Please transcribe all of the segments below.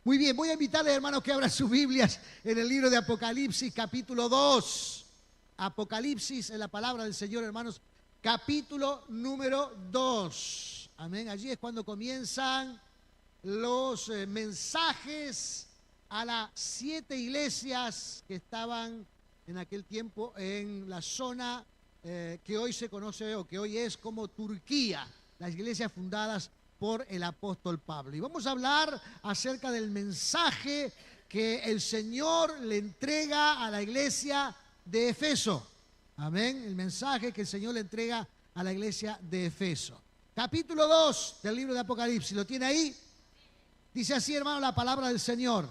Muy bien, voy a invitarles, hermanos, que abran sus Biblias en el libro de Apocalipsis, capítulo 2. Apocalipsis es la palabra del Señor, hermanos, capítulo número 2. Amén. Allí es cuando comienzan los mensajes a las 7 iglesias que estaban en aquel tiempo en la zona que hoy se conoce o que hoy es como Turquía, las iglesias fundadas por el apóstol Pablo. Y vamos a hablar acerca del mensaje que el Señor le entrega a la iglesia de Efeso. Amén. El mensaje que el Señor le entrega a la iglesia de Efeso. Capítulo 2 del libro de Apocalipsis. ¿Lo tiene ahí? Dice así, hermano, la palabra del Señor.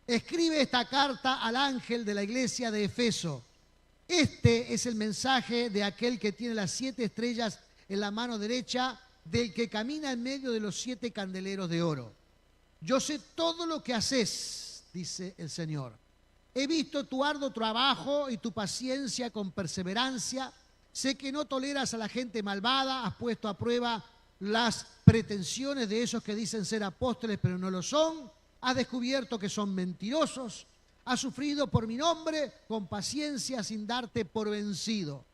Escribe esta carta al ángel de la iglesia de Efeso. Este es el mensaje de aquel que tiene las 7 estrellas en la mano derecha, del que camina en medio de los 7 candeleros de oro. Yo sé todo lo que haces, dice el Señor. He visto tu arduo trabajo y tu paciencia con perseverancia. Sé que no toleras a la gente malvada, has puesto a prueba las pretensiones de esos que dicen ser apóstoles pero no lo son. Has descubierto que son mentirosos. Has sufrido por mi nombre con paciencia sin darte por vencido.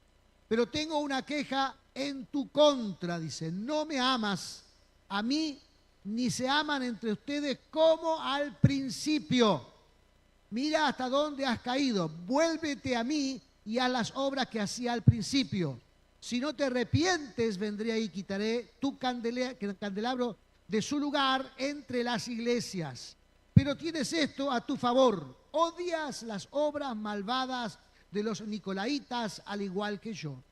Pero tengo una queja en tu contra, dice, no me amas a mí, ni se aman entre ustedes como al principio. Mira hasta dónde has caído, vuélvete a mí y haz las obras que hacía al principio. Si no te arrepientes, vendré y quitaré tu candelabro de su lugar entre las iglesias. Pero tienes esto a tu favor, odias las obras malvadas de los nicolaitas al igual que yo.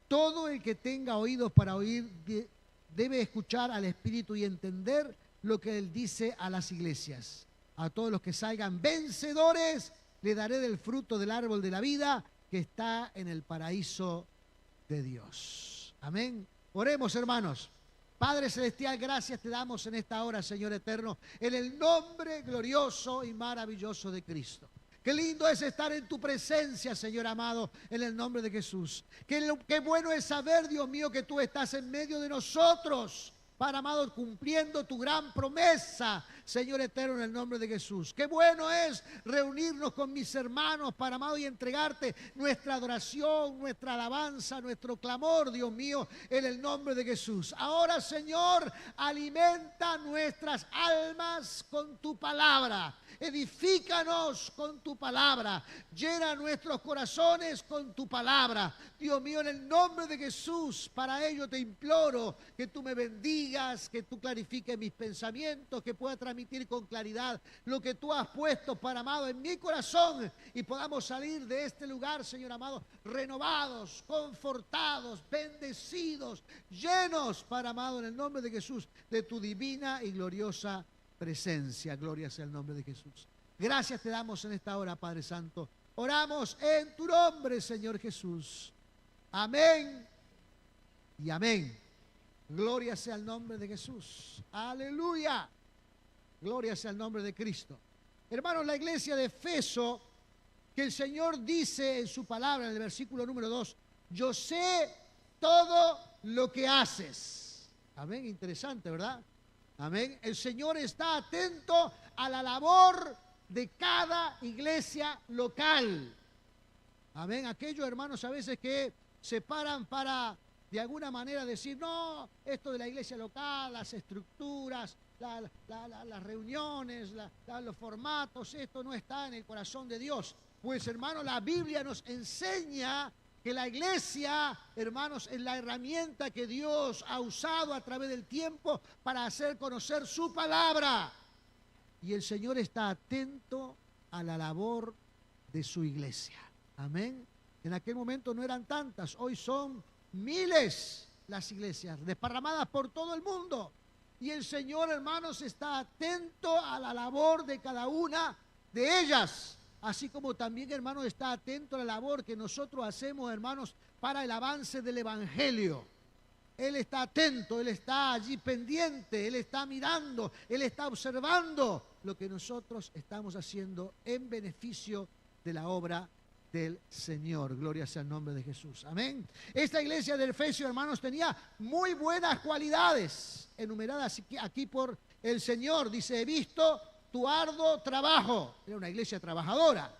Todo el que tenga oídos para oír debe escuchar al Espíritu y entender lo que Él dice a las iglesias. A todos los que salgan vencedores, le daré del fruto del árbol de la vida que está en el paraíso de Dios. Amén. Oremos, hermanos. Padre Celestial, gracias te damos en esta hora, Señor eterno, en el nombre glorioso y maravilloso de Cristo. Qué lindo es estar en tu presencia, Señor amado, en el nombre de Jesús. Qué bueno es saber, Dios mío, que tú estás en medio de nosotros, Padre amado, cumpliendo tu gran promesa, Señor eterno, en el nombre de Jesús. Qué bueno es reunirnos con mis hermanos, Padre amado, y entregarte nuestra adoración, nuestra alabanza, nuestro clamor, Dios mío, en el nombre de Jesús. Ahora, Señor, alimenta nuestras almas con tu palabra. Edifícanos con tu palabra, llena nuestros corazones con tu palabra. Dios mío, en el nombre de Jesús, para ello te imploro que tú me bendigas, que tú clarifiques mis pensamientos, que pueda transmitir con claridad lo que tú has puesto, Padre amado, en mi corazón y podamos salir de este lugar, Señor amado, renovados, confortados, bendecidos, llenos, Padre amado, en el nombre de Jesús, de tu divina y gloriosa presencia. Gloria sea el nombre de Jesús. Gracias te damos en esta hora, Padre Santo. Oramos en tu nombre, Señor Jesús. Amén y amén. Gloria sea el nombre de Jesús. Aleluya. Gloria sea el nombre de Cristo. Hermanos, la iglesia de Efeso, que el Señor dice en su palabra, en el versículo número 2, yo sé todo lo que haces. Amén, interesante, ¿verdad? Amén. El Señor está atento a la labor de cada iglesia local. Amén. Aquellos hermanos a veces que se paran para de alguna manera decir, no, esto de la iglesia local, las estructuras, las reuniones, los formatos, esto no está en el corazón de Dios. Pues, hermano, la Biblia nos enseña que la iglesia, hermanos, es la herramienta que Dios ha usado a través del tiempo para hacer conocer su palabra. Y el Señor está atento a la labor de su iglesia. Amén. En aquel momento no eran tantas, hoy son miles las iglesias desparramadas por todo el mundo. Y el Señor, hermanos, está atento a la labor de cada una de ellas. Así como también, hermanos, está atento a la labor que nosotros hacemos, hermanos, para el avance del Evangelio. Él está atento, Él está allí pendiente, Él está mirando, Él está observando lo que nosotros estamos haciendo en beneficio de la obra del Señor. Gloria sea el nombre de Jesús. Amén. Esta iglesia de Efesios, hermanos, tenía muy buenas cualidades, enumeradas aquí por el Señor. Dice, he visto tu arduo trabajo. Era una iglesia trabajadora.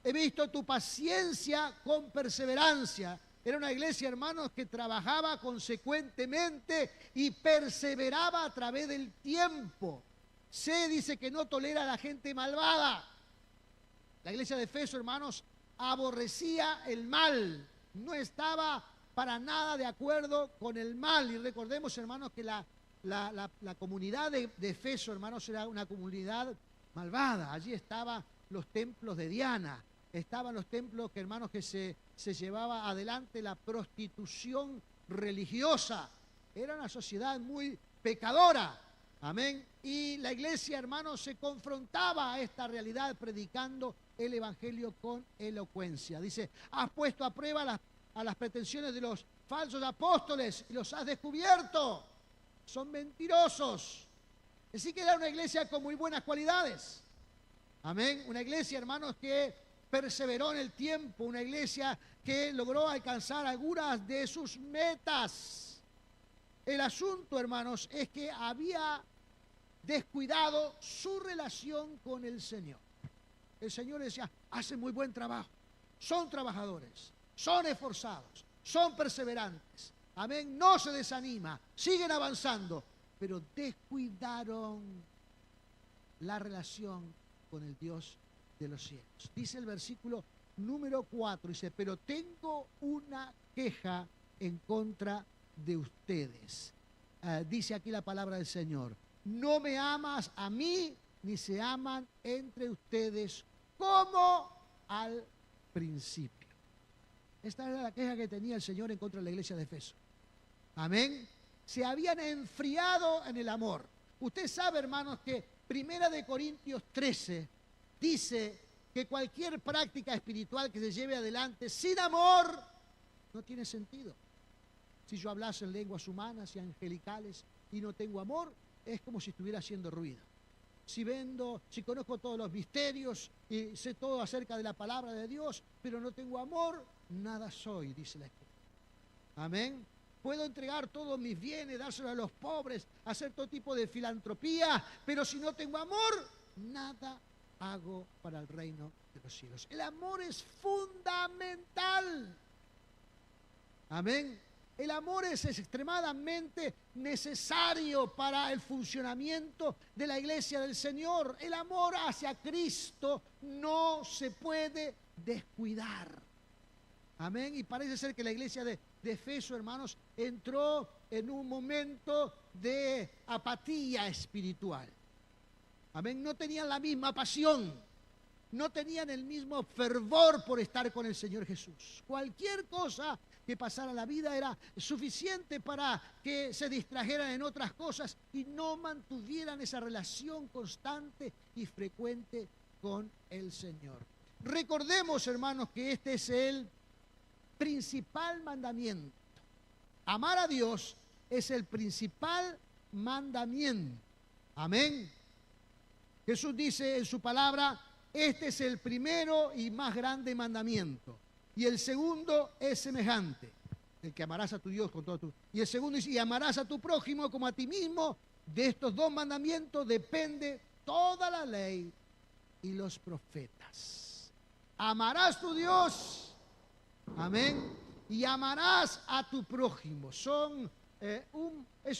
He visto tu paciencia con perseverancia. Era una iglesia, hermanos, que trabajaba consecuentemente y perseveraba a través del tiempo. Se dice que no tolera a la gente malvada. La iglesia de Efesios, hermanos, aborrecía el mal. No estaba para nada de acuerdo con el mal. Y recordemos, hermanos, que la comunidad de Efesios, hermanos, era una comunidad malvada. Allí estaban los templos de Diana. Estaban los templos, que, hermanos, que se llevaba adelante la prostitución religiosa. Era una sociedad muy pecadora. Amén. Y la iglesia, hermanos, se confrontaba a esta realidad predicando el evangelio con elocuencia. Dice, has puesto a prueba a las pretensiones de los falsos apóstoles y los has descubierto. Son mentirosos. Así que era una iglesia con muy buenas cualidades. Amén. Una iglesia, hermanos, que perseveró en el tiempo, una iglesia que logró alcanzar algunas de sus metas. El asunto, hermanos, es que había descuidado su relación con el Señor. El Señor decía, hacen muy buen trabajo, son trabajadores, son esforzados, son perseverantes. Amén, no se desanima, siguen avanzando, pero descuidaron la relación con el Dios de los cielos. Dice el versículo número 4, dice, pero tengo una queja en contra de ustedes. Dice aquí la palabra del Señor, no me amas a mí, ni se aman entre ustedes como al principio. Esta era la queja que tenía el Señor en contra de la iglesia de Efeso. Amén. Se habían enfriado en el amor. Usted sabe, hermanos, que 1 Corintios 13 dice que cualquier práctica espiritual que se lleve adelante sin amor no tiene sentido. Si yo hablase en lenguas humanas y angelicales y no tengo amor, es como si estuviera haciendo ruido. Si conozco todos los misterios y sé todo acerca de la palabra de Dios, pero no tengo amor, nada soy, dice la Escritura. Amén. Puedo entregar todos mis bienes, dárselo a los pobres, hacer todo tipo de filantropía, pero si no tengo amor, nada hago para el reino de los cielos. El amor es fundamental. Amén. El amor es extremadamente necesario para el funcionamiento de la iglesia del Señor. El amor hacia Cristo no se puede descuidar. Amén. Y parece ser que la iglesia de Efeso, hermanos, entró en un momento de apatía espiritual. Amén. No tenían la misma pasión. No tenían el mismo fervor por estar con el Señor Jesús. Cualquier cosa que pasara en la vida era suficiente para que se distrajeran en otras cosas y no mantuvieran esa relación constante y frecuente con el Señor. Recordemos, hermanos, que este es el principal mandamiento. Amar a Dios es el principal mandamiento. Amén. Jesús dice en su palabra, este es el primero y más grande mandamiento. Y el segundo es semejante, el que amarás a tu Dios con todo tu... Y el segundo dice, y amarás a tu prójimo como a ti mismo. De estos dos mandamientos depende toda la ley y los profetas. Amarás a tu Dios, amén, y amarás a tu prójimo. Es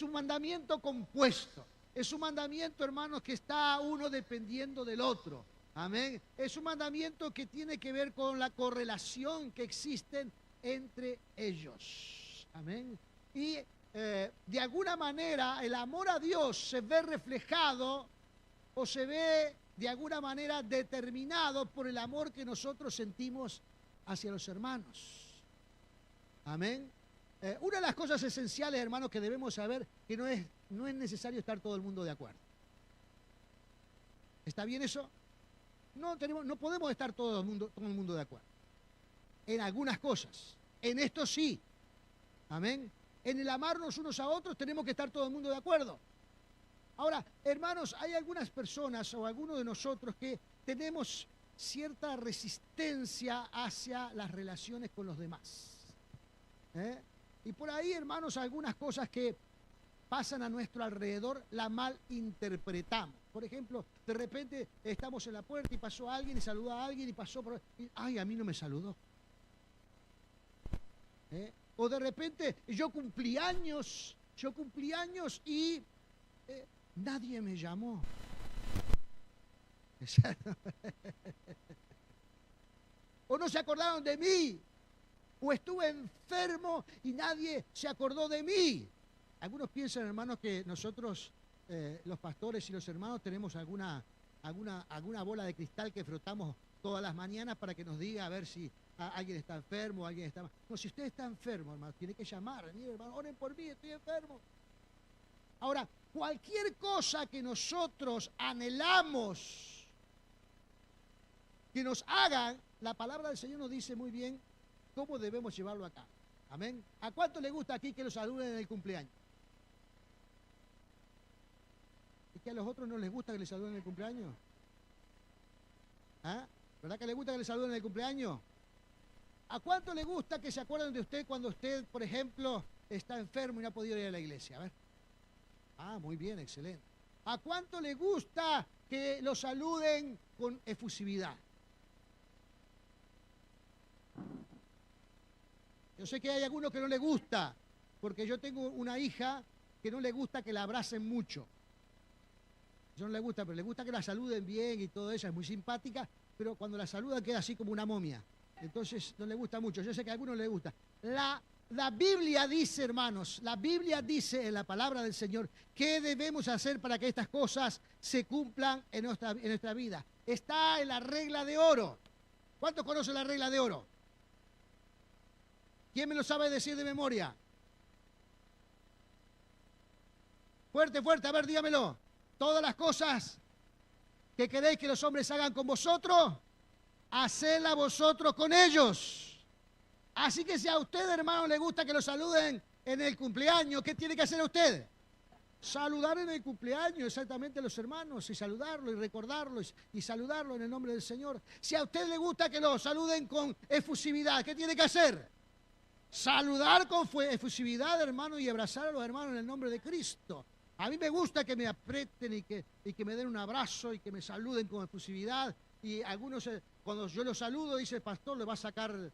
un mandamiento compuesto. Es un mandamiento, hermanos, que está uno dependiendo del otro. Amén. Es un mandamiento que tiene que ver con la correlación que existen entre ellos. Amén. Y de alguna manera el amor a Dios se ve reflejado o se ve de alguna manera determinado por el amor que nosotros sentimos hacia los hermanos. Amén. Una de las cosas esenciales, hermanos, que debemos saber que no es necesario estar todo el mundo de acuerdo. ¿Está bien eso? No podemos estar todo el mundo de acuerdo. En algunas cosas. En esto sí. Amén. En el amarnos unos a otros tenemos que estar todo el mundo de acuerdo. Ahora, hermanos, hay algunas personas o algunos de nosotros que tenemos cierta resistencia hacia las relaciones con los demás. Y por ahí, hermanos, algunas cosas que pasan a nuestro alrededor la malinterpretamos. Por ejemplo, de repente estamos en la puerta y pasó alguien y saludó a alguien y pasó por... ¡Ay, a mí no me saludó! O de repente yo cumplí años y nadie me llamó. O no se acordaron de mí. O estuve enfermo y nadie se acordó de mí. Algunos piensan, hermanos, que nosotros, los pastores y los hermanos, tenemos alguna bola de cristal que frotamos todas las mañanas para que nos diga a ver si alguien está enfermo, alguien está... No, si usted está enfermo, hermano, tiene que llamar. Mire, hermano, oren por mí, estoy enfermo. Ahora, cualquier cosa que nosotros anhelamos que nos hagan, la palabra del Señor nos dice muy bien cómo debemos llevarlo acá. Amén. ¿A cuánto le gusta aquí que los saluden en el cumpleaños? ¿Es que a los otros no les gusta que les saluden en el cumpleaños? ¿Ah? ¿Verdad que les gusta que les saluden en el cumpleaños? ¿A cuánto le gusta que se acuerden de usted cuando usted, por ejemplo, está enfermo y no ha podido ir a la iglesia? A ver. Ah, muy bien, excelente. ¿A cuánto le gusta que lo saluden con efusividad? Yo sé que hay algunos que no le gusta, porque yo tengo una hija que no le gusta que la abracen mucho. Eso no le gusta, pero le gusta que la saluden bien y todo eso, es muy simpática, pero cuando la saludan queda así como una momia. Entonces no le gusta mucho. Yo sé que a algunos les gusta. La Biblia dice, hermanos, la Biblia dice en la palabra del Señor qué debemos hacer para que estas cosas se cumplan en nuestra vida. Está en la regla de oro. ¿Cuántos conocen la regla de oro? ¿Quién me lo sabe decir de memoria? Fuerte, fuerte, a ver, dígamelo. Todas las cosas que queréis que los hombres hagan con vosotros, hacedlas vosotros con ellos. Así que si a usted, hermano, le gusta que lo saluden en el cumpleaños, ¿qué tiene que hacer usted? Saludar en el cumpleaños exactamente a los hermanos y saludarlo y recordarlo y saludarlo en el nombre del Señor. Si a usted le gusta que lo saluden con efusividad, ¿qué tiene que hacer? Saludar con efusividad, hermano, y abrazar a los hermanos en el nombre de Cristo. A mí me gusta que me aprieten y que me den un abrazo y que me saluden con efusividad. Y algunos, cuando yo los saludo, dice el pastor, le va a sacar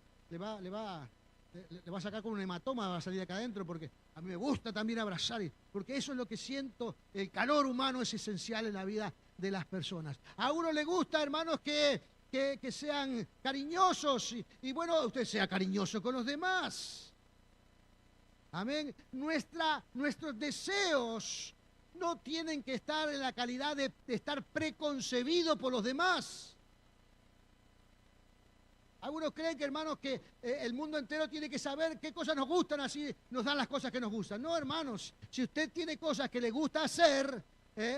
con un hematoma, va a salir de acá adentro, porque a mí me gusta también abrazar, porque eso es lo que siento, el calor humano es esencial en la vida de las personas. A uno le gusta, hermanos, que sean cariñosos y bueno, usted sea cariñoso con los demás. Amén. Nuestros deseos no tienen que estar en la calidad de estar preconcebidos por los demás. Algunos creen que, hermanos, que el mundo entero tiene que saber qué cosas nos gustan, así nos dan las cosas que nos gustan. No, hermanos, si usted tiene cosas que le gusta hacer,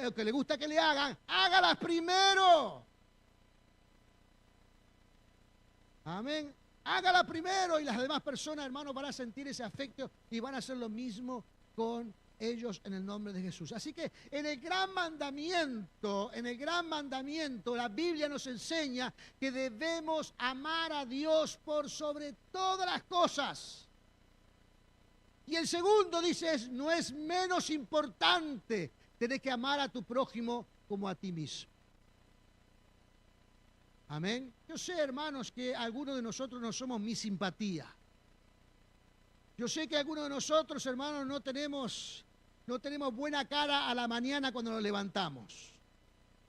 o que le gusta que le hagan, hágalas primero. Amén. Hágala primero y las demás personas, hermanos, van a sentir ese afecto y van a hacer lo mismo con ellos en el nombre de Jesús. Así que en el gran mandamiento, la Biblia nos enseña que debemos amar a Dios por sobre todas las cosas. Y el segundo dice, no es menos importante, tenés que amar a tu prójimo como a ti mismo. Amén. Yo sé, hermanos, que algunos de nosotros no somos mi simpatía. Yo sé que algunos de nosotros, hermanos, no tenemos buena cara a la mañana cuando nos levantamos.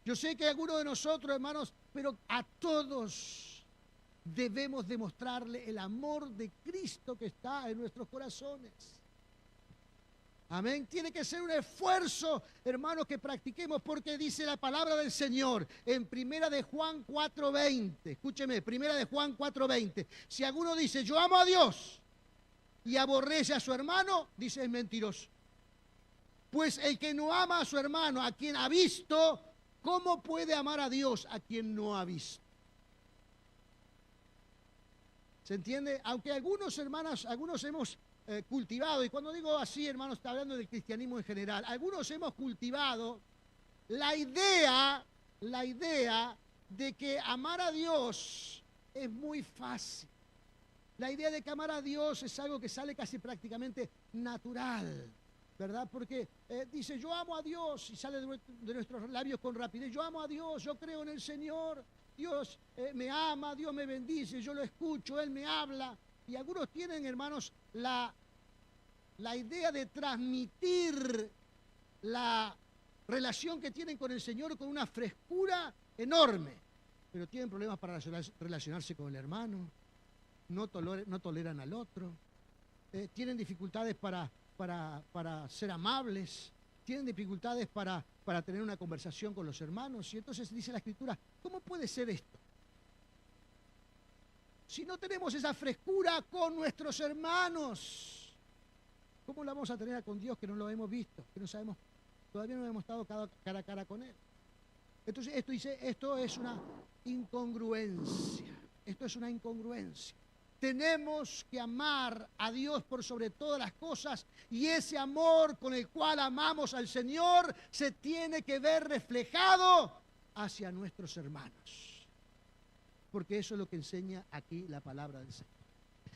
Yo sé que algunos de nosotros, hermanos, pero a todos debemos demostrarle el amor de Cristo que está en nuestros corazones. Amén. Tiene que ser un esfuerzo, hermanos, que practiquemos, porque dice la palabra del Señor en Primera de Juan 4:20. Escúcheme, Primera de Juan 4:20. Si alguno dice, yo amo a Dios y aborrece a su hermano, dice, es mentiroso. Pues el que no ama a su hermano, a quien ha visto, ¿cómo puede amar a Dios a quien no ha visto? ¿Se entiende? Aunque algunos, hermanos, algunos hemos cultivado, y cuando digo así, hermanos, está hablando del cristianismo en general, algunos hemos cultivado la idea de que amar a Dios es muy fácil. La idea de que amar a Dios es algo que sale casi prácticamente natural, ¿verdad? Porque dice, yo amo a Dios, y sale de nuestros labios con rapidez, yo amo a Dios, yo creo en el Señor, Dios me ama, Dios me bendice, yo lo escucho, Él me habla. Y algunos tienen, hermanos, la idea de transmitir la relación que tienen con el Señor con una frescura enorme, pero tienen problemas para relacionarse con el hermano, no toleran al otro, tienen dificultades para ser amables, tienen dificultades para tener una conversación con los hermanos. Y entonces dice la Escritura, ¿cómo puede ser esto? Si no tenemos esa frescura con nuestros hermanos, ¿cómo la vamos a tener con Dios que no lo hemos visto, que no sabemos, todavía no hemos estado cara a cara con Él? Entonces esto es una incongruencia. Esto es una incongruencia. Tenemos que amar a Dios por sobre todas las cosas, y ese amor con el cual amamos al Señor se tiene que ver reflejado hacia nuestros hermanos. Porque eso es lo que enseña aquí la palabra del Señor.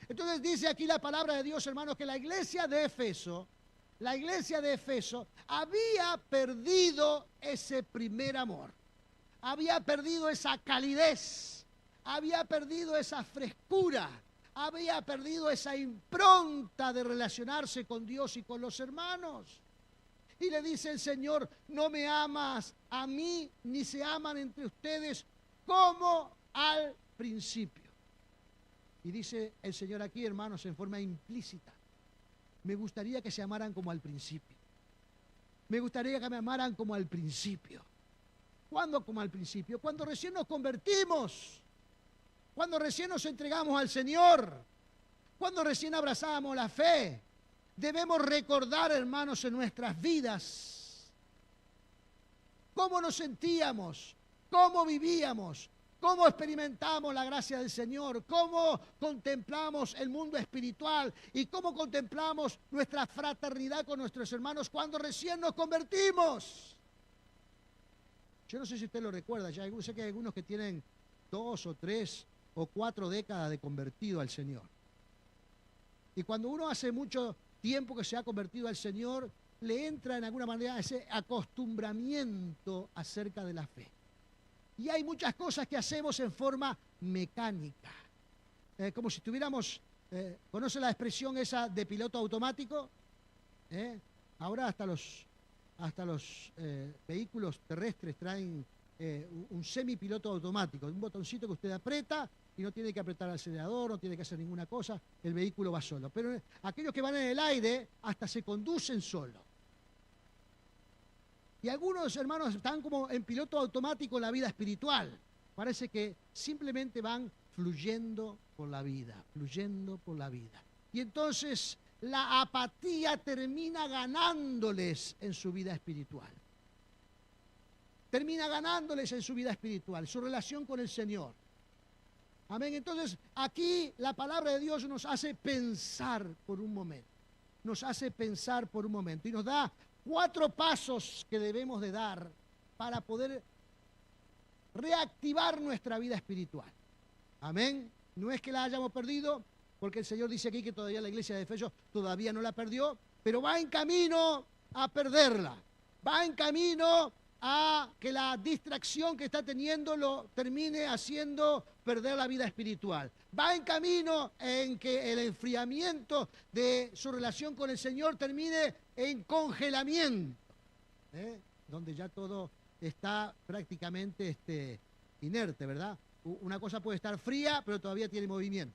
Entonces dice aquí la palabra de Dios, hermanos, que la iglesia de Éfeso había perdido ese primer amor. Había perdido esa calidez, había perdido esa frescura, había perdido esa impronta de relacionarse con Dios y con los hermanos. Y le dice el Señor, no me amas a mí, ni se aman entre ustedes como al principio. Y dice el Señor aquí, hermanos, en forma implícita, me gustaría que se amaran como al principio. Me gustaría que me amaran como al principio. ¿Cuándo como al principio? Cuando recién nos convertimos, cuando recién nos entregamos al Señor, cuando recién abrazábamos la fe. Debemos recordar, hermanos, en nuestras vidas cómo nos sentíamos, cómo vivíamos, cómo experimentamos la gracia del Señor, cómo contemplamos el mundo espiritual y cómo contemplamos nuestra fraternidad con nuestros hermanos cuando recién nos convertimos. Yo no sé si usted lo recuerda, ya sé que hay algunos que tienen 2 o 3 o 4 décadas de convertido al Señor. Y cuando uno hace mucho tiempo que se ha convertido al Señor, le entra en alguna manera ese acostumbramiento acerca de la fe. Y hay muchas cosas que hacemos en forma mecánica. Como si tuviéramos, ¿conoce la expresión esa de piloto automático? Ahora hasta los vehículos terrestres traen un semipiloto automático, un botoncito que usted aprieta y no tiene que apretar el acelerador, no tiene que hacer ninguna cosa, el vehículo va solo. Pero aquellos que van en el aire hasta se conducen solo. Y algunos hermanos están como en piloto automático en la vida espiritual. Parece que simplemente van fluyendo por la vida, fluyendo por la vida. Y entonces la apatía termina ganándoles en su vida espiritual. Termina ganándoles en su vida espiritual, su relación con el Señor. Amén. Entonces, aquí la palabra de Dios nos hace pensar por un momento. Nos hace pensar por un momento. Y nos da 4 pasos que debemos de dar para poder reactivar nuestra vida espiritual. Amén. No es que la hayamos perdido, porque el Señor dice aquí que todavía la iglesia de Efesios todavía no la perdió, pero va en camino a perderla. Va en camino a que la distracción que está teniendo lo termine haciendo perder la vida espiritual. Va en camino en que el enfriamiento de su relación con el Señor termine en congelamiento, donde ya todo está prácticamente inerte, ¿verdad? Una cosa puede estar fría, pero todavía tiene movimiento.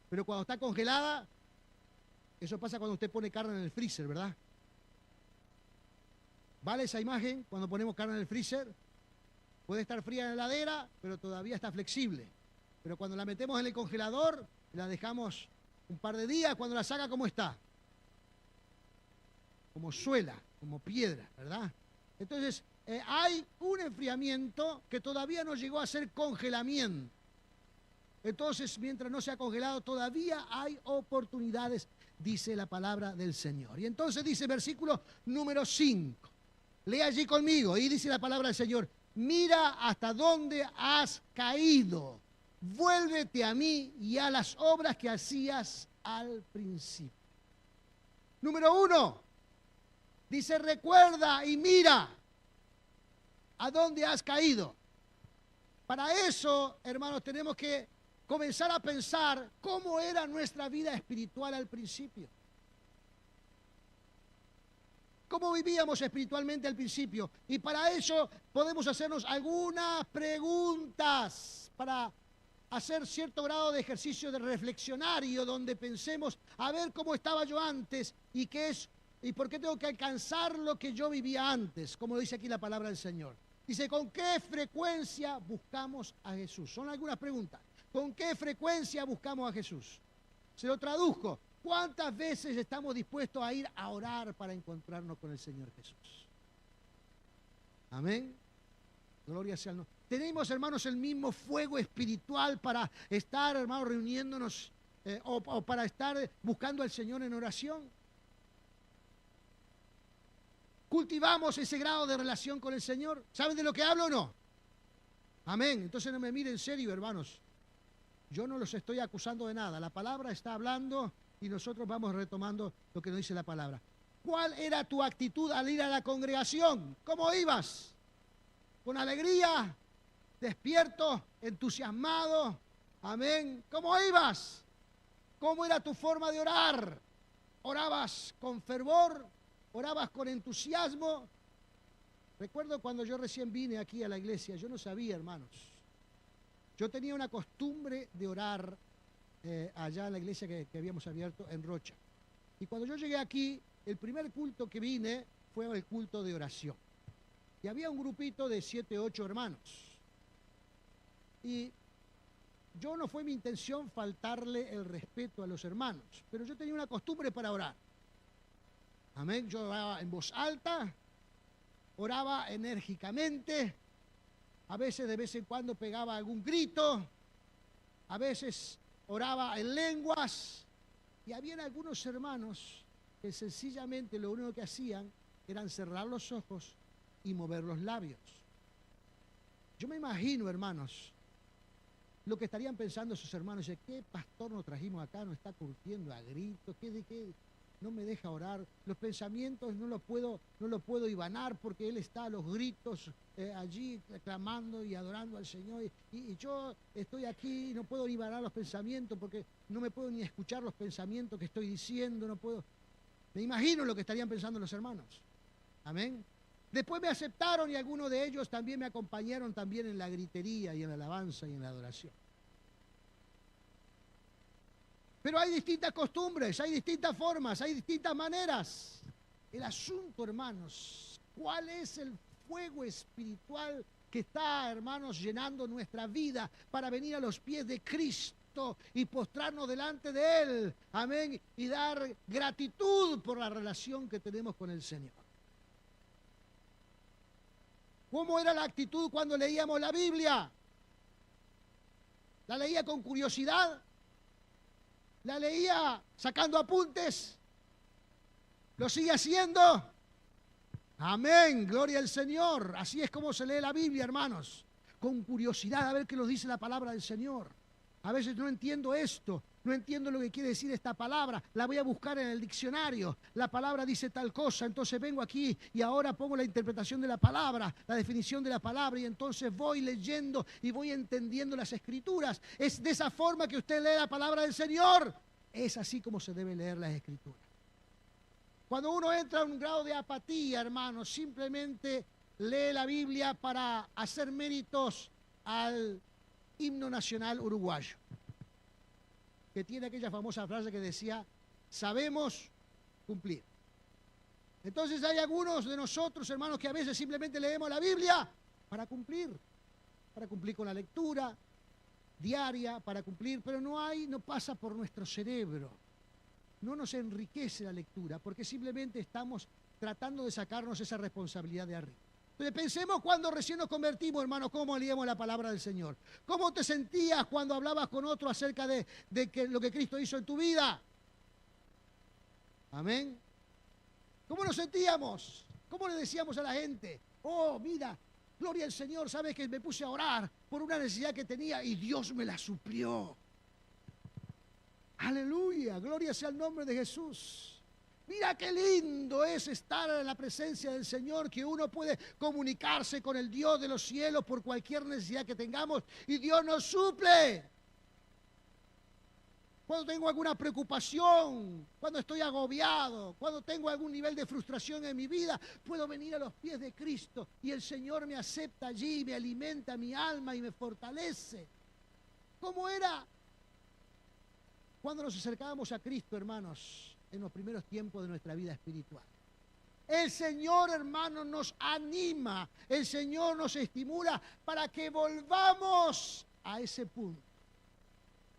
Pero cuando está congelada, eso pasa cuando usted pone carne en el freezer, ¿verdad? ¿Vale esa imagen? Cuando ponemos carne en el freezer, puede estar fría en la heladera, pero todavía está flexible. Pero cuando la metemos en el congelador, la dejamos un par de días, cuando la saca, ¿cómo está? Como suela, como piedra, ¿verdad? Entonces, hay un enfriamiento que todavía no llegó a ser congelamiento. Entonces, mientras no se ha congelado, todavía hay oportunidades, dice la palabra del Señor. Y entonces dice versículo número 5. Lea allí conmigo y dice la palabra del Señor. mira hasta dónde has caído. Vuélvete a mí y a las obras que hacías al principio. Número 1, dice, recuerda y mira a dónde has caído. Para eso, hermanos, tenemos que comenzar a pensar cómo era nuestra vida espiritual al principio. ¿Cómo vivíamos espiritualmente al principio? Y para eso podemos hacernos algunas preguntas para hacer cierto grado de ejercicio de reflexionario donde pensemos a ver cómo estaba yo antes y qué es y por qué tengo que alcanzar lo que yo vivía antes, como dice aquí la palabra del Señor. Dice, ¿con qué frecuencia buscamos a Jesús? Son algunas preguntas. ¿Con qué frecuencia buscamos a Jesús? Se lo traduzco. ¿Cuántas veces estamos dispuestos a ir a orar para encontrarnos con el Señor Jesús? Amén. Gloria sea al nombre. Tenemos, hermanos, el mismo fuego espiritual para estar, hermanos, reuniéndonos o para estar buscando al Señor en oración. ¿Cultivamos ese grado de relación con el Señor? ¿Saben de lo que hablo o no? Amén. Entonces no me miren serio, hermanos. Yo no los estoy acusando de nada. La palabra está hablando y nosotros vamos retomando lo que nos dice la palabra. ¿Cuál era tu actitud al ir a la congregación? ¿Cómo ibas? ¿Con alegría? ¿Despierto? ¿Entusiasmado? Amén. ¿Cómo ibas? ¿Cómo era tu forma de orar? ¿Orabas con fervor? ¿Orabas con entusiasmo? Recuerdo cuando yo recién vine aquí a la iglesia, yo no sabía, hermanos. Yo tenía una costumbre de orar allá en la iglesia que habíamos abierto en Rocha. Y cuando yo llegué aquí, el primer culto que vine fue el culto de oración. Y había un grupito de 7, 8 hermanos. Y yo no fue mi intención faltarle el respeto a los hermanos, pero yo tenía una costumbre para orar. Amén. Yo oraba en voz alta, oraba enérgicamente, a veces de vez en cuando pegaba algún grito, a veces oraba en lenguas, y habían algunos hermanos que sencillamente lo único que hacían eran cerrar los ojos y mover los labios. Yo me imagino, hermanos, lo que estarían pensando esos hermanos. Dice, ¿qué pastor nos trajimos acá? Nos está curtiendo a gritos, ¿qué? No me deja orar. Los pensamientos no lo puedo hibanar porque él está a los gritos allí clamando y adorando al Señor. Y yo estoy aquí y no puedo hibanar los pensamientos porque no me puedo ni escuchar los pensamientos que estoy diciendo. No puedo. Me imagino lo que estarían pensando los hermanos. Amén. Después me aceptaron y algunos de ellos también me acompañaron también en la gritería y en la alabanza y en la adoración. Pero hay distintas costumbres, hay distintas formas, hay distintas maneras. El asunto, hermanos, ¿cuál es el fuego espiritual que está, hermanos, llenando nuestra vida para venir a los pies de Cristo y postrarnos delante de Él? Amén. Y dar gratitud por la relación que tenemos con el Señor. ¿Cómo era la actitud cuando leíamos la Biblia? ¿La leía con curiosidad? ¿La leía sacando apuntes? ¿Lo sigue haciendo? Amén, gloria al Señor. Así es como se lee la Biblia, hermanos. Con curiosidad a ver qué nos dice la palabra del Señor. A veces no entiendo esto, no entiendo lo que quiere decir esta palabra, la voy a buscar en el diccionario, la palabra dice tal cosa, entonces vengo aquí y ahora pongo la interpretación de la palabra, la definición de la palabra y entonces voy leyendo y voy entendiendo las Escrituras. Es de esa forma que usted lee la palabra del Señor, es así como se debe leer las Escrituras. Cuando uno entra a un grado de apatía, hermanos, simplemente lee la Biblia para hacer méritos al himno nacional uruguayo, que tiene aquella famosa frase que decía, sabemos cumplir. Entonces hay algunos de nosotros, hermanos, que a veces simplemente leemos la Biblia para cumplir con la lectura diaria, para cumplir, pero no pasa por nuestro cerebro, no nos enriquece la lectura, porque simplemente estamos tratando de sacarnos esa responsabilidad de arriba. Entonces pensemos cuando recién nos convertimos, hermanos, cómo leíamos la palabra del Señor. ¿Cómo te sentías cuando hablabas con otro acerca de lo que Cristo hizo en tu vida? Amén. ¿Cómo nos sentíamos? ¿Cómo le decíamos a la gente? Oh, mira, Gloria al Señor, ¿sabes que me puse a orar por una necesidad que tenía y Dios me la suplió? Aleluya, gloria sea el nombre de Jesús. Mira qué lindo es estar en la presencia del Señor, que uno puede comunicarse con el Dios de los cielos por cualquier necesidad que tengamos y Dios nos suple. Cuando tengo alguna preocupación, cuando estoy agobiado, cuando tengo algún nivel de frustración en mi vida, puedo venir a los pies de Cristo y el Señor me acepta allí, me alimenta mi alma y me fortalece. ¿Cómo era cuando nos acercábamos a Cristo, hermanos, en los primeros tiempos de nuestra vida espiritual? El Señor, hermanos, nos anima, el Señor nos estimula para que volvamos a ese punto.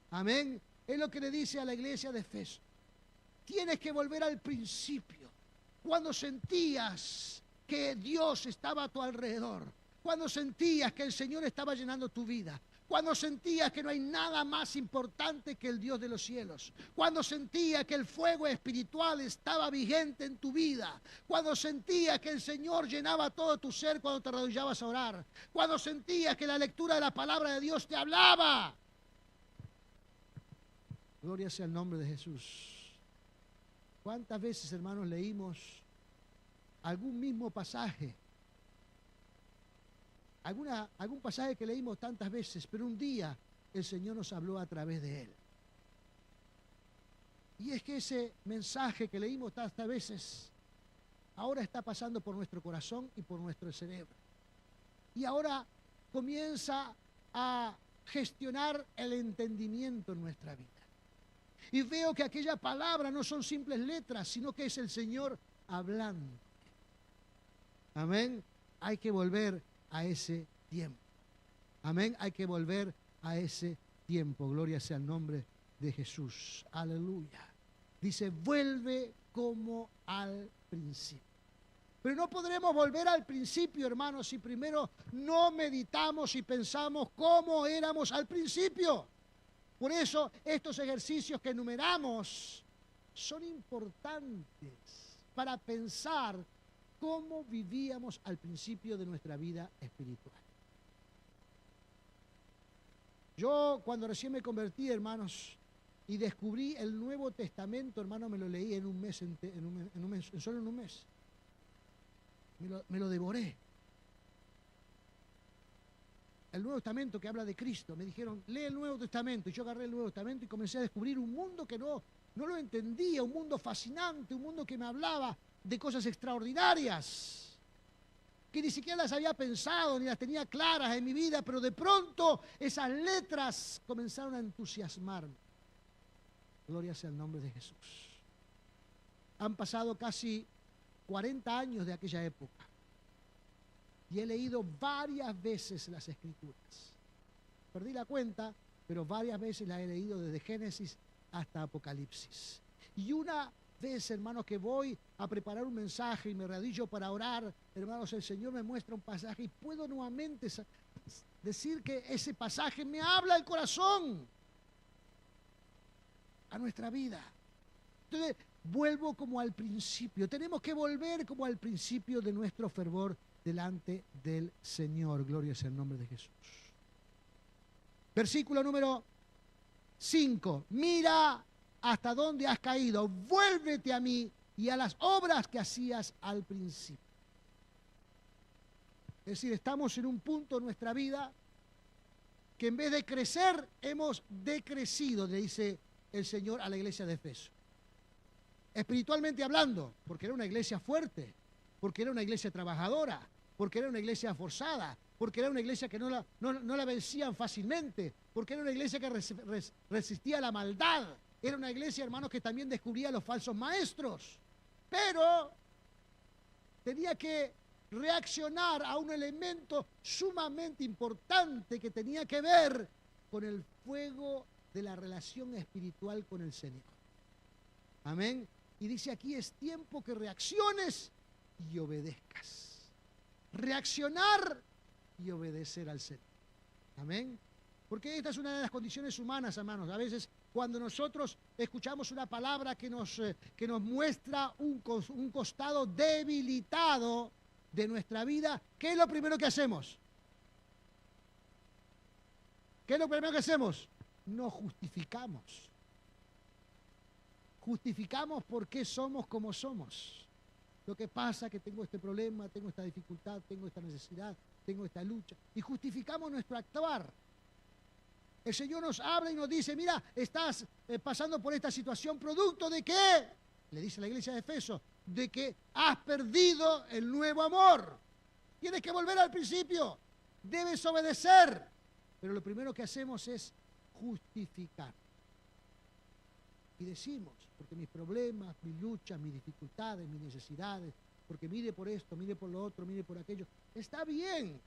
Amén. Es lo que le dice a la iglesia de Efeso. Tienes que volver al principio, cuando sentías que Dios estaba a tu alrededor, cuando sentías que el Señor estaba llenando tu vida, cuando sentías que no hay nada más importante que el Dios de los cielos, cuando sentías que el fuego espiritual estaba vigente en tu vida, cuando sentías que el Señor llenaba todo tu ser cuando te arrodillabas a orar, cuando sentías que la lectura de la palabra de Dios te hablaba. Gloria sea el nombre de Jesús. ¿Cuántas veces, hermanos, leímos algún mismo pasaje? Algún pasaje que leímos tantas veces, pero un día el Señor nos habló a través de él. Y es que ese mensaje que leímos tantas veces, ahora está pasando por nuestro corazón y por nuestro cerebro. Y ahora comienza a gestionar el entendimiento en nuestra vida. Y veo que aquella palabra no son simples letras, sino que es el Señor hablando. Amén. Hay que volver a ese tiempo. Amén. Hay que volver a ese tiempo. Gloria sea el nombre de Jesús. Aleluya. Dice, vuelve como al principio. Pero no podremos volver al principio, hermanos, si primero no meditamos y pensamos cómo éramos al principio. Por eso estos ejercicios que enumeramos son importantes para pensar cómo vivíamos al principio de nuestra vida espiritual. Yo cuando recién me convertí, hermanos, y descubrí el Nuevo Testamento, hermano, me lo leí en un mes, solo en un mes. Me lo devoré. El Nuevo Testamento que habla de Cristo. Me dijeron, lee el Nuevo Testamento. Y yo agarré el Nuevo Testamento y comencé a descubrir un mundo que no lo entendía, un mundo fascinante, un mundo que me hablaba de cosas extraordinarias, que ni siquiera las había pensado ni las tenía claras en mi vida, pero de pronto esas letras comenzaron a entusiasmarme. Gloria sea el nombre de Jesús. Han pasado casi 40 años de aquella época. Y he leído varias veces las Escrituras. Perdí la cuenta, pero varias veces las he leído desde Génesis hasta Apocalipsis. Y una vez, hermanos, que voy a preparar un mensaje y me arrodillo para orar, hermanos, el Señor me muestra un pasaje y puedo nuevamente decir que ese pasaje me habla al corazón, a nuestra vida. Entonces, vuelvo como al principio. Tenemos que volver como al principio de nuestro fervor delante del Señor. Gloria sea el nombre de Jesús. Versículo número 5. Mira hasta dónde has caído, vuélvete a mí y a las obras que hacías al principio. Es decir, estamos en un punto en nuestra vida que en vez de crecer, hemos decrecido, le dice el Señor a la iglesia de Efeso. Espiritualmente hablando, porque era una iglesia fuerte, porque era una iglesia trabajadora, porque era una iglesia forzada, porque era una iglesia que no la vencían fácilmente, porque era una iglesia que resistía a la maldad. Era una iglesia, hermanos, que también descubría a los falsos maestros. Pero tenía que reaccionar a un elemento sumamente importante que tenía que ver con el fuego de la relación espiritual con el Señor. Amén. Y dice aquí, es tiempo que reacciones y obedezcas. Reaccionar y obedecer al Señor. Amén. Porque esta es una de las condiciones humanas, hermanos. A veces cuando nosotros escuchamos una palabra que nos muestra un costado debilitado, de nuestra vida, ¿qué es lo primero que hacemos? ¿Qué es lo primero que hacemos? Nos justificamos. Justificamos por qué somos como somos. Lo que pasa es que tengo este problema, tengo esta dificultad, tengo esta necesidad, tengo esta lucha. Y justificamos nuestro actuar. El Señor nos habla y nos dice, mira, estás pasando por esta situación, ¿producto de qué? Le dice la iglesia de Efeso, de que has perdido el nuevo amor. Tienes que volver al principio, debes obedecer. Pero lo primero que hacemos es justificar. Y decimos, porque mis problemas, mis luchas, mis dificultades, mis necesidades, porque mire por esto, mire por lo otro, mire por aquello. Está bien,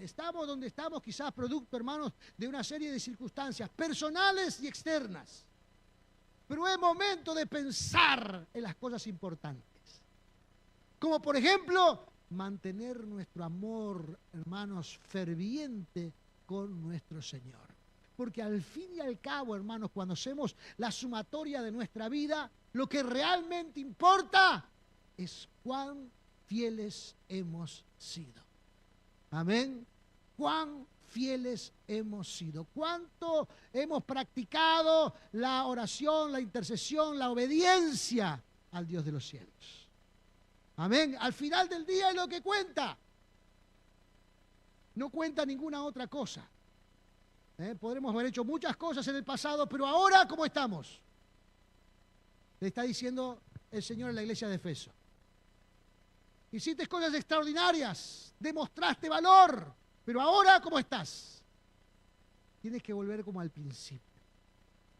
estamos donde estamos, quizás producto, hermanos, de una serie de circunstancias personales y externas. Pero es momento de pensar en las cosas importantes. Como por ejemplo, mantener nuestro amor, hermanos, ferviente con nuestro Señor. Porque al fin y al cabo, hermanos, cuando hacemos la sumatoria de nuestra vida, lo que realmente importa es cuán fieles hemos sido. Amén. Cuán fieles hemos sido. Cuánto hemos practicado la oración, la intercesión, la obediencia al Dios de los cielos. Amén. Al final del día es lo que cuenta. No cuenta ninguna otra cosa. Podremos haber hecho muchas cosas en el pasado, pero ahora, ¿cómo estamos? Le está diciendo el Señor en la iglesia de Efeso. Hiciste cosas extraordinarias, demostraste valor, pero ahora, ¿cómo estás? Tienes que volver como al principio,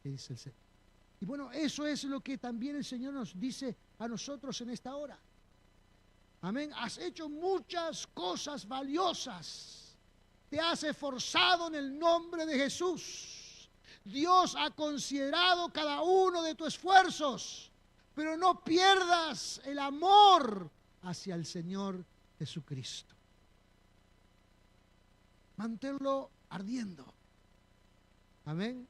que dice el Señor. Y bueno, eso es lo que también el Señor nos dice a nosotros en esta hora. Amén. Has hecho muchas cosas valiosas. Te has esforzado en el nombre de Jesús. Dios ha considerado cada uno de tus esfuerzos, pero no pierdas el amor hacia el Señor Jesucristo. Manténlo ardiendo. Amén.